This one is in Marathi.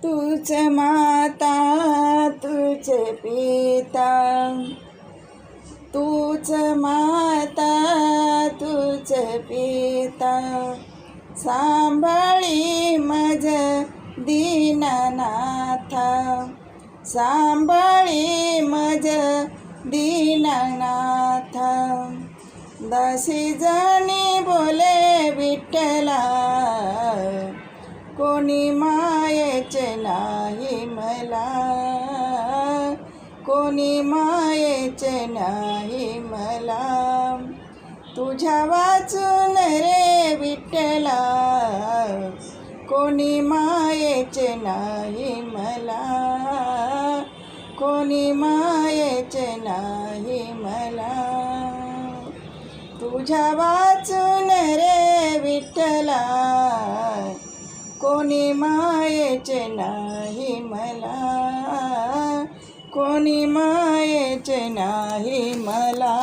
तूच माता तूच पिता, तूच माता तूच पिता, सांभाळी मज दीननाथा, सांभाळी मज दीननाथा. दासी जणी बोले विठ्ठला, कोणी मायेचे नाही मला, कोणी मायेचे नाही मला. तुझ्या वाचून रे विठ्ठला, कोणी मायेचे नाही मला, कोणी मायेचे नाही मला. तुझ्या वाचून रे विठ्ठला, कोणी मायेचे नाही मला, कोणी मायेचे नाही मला.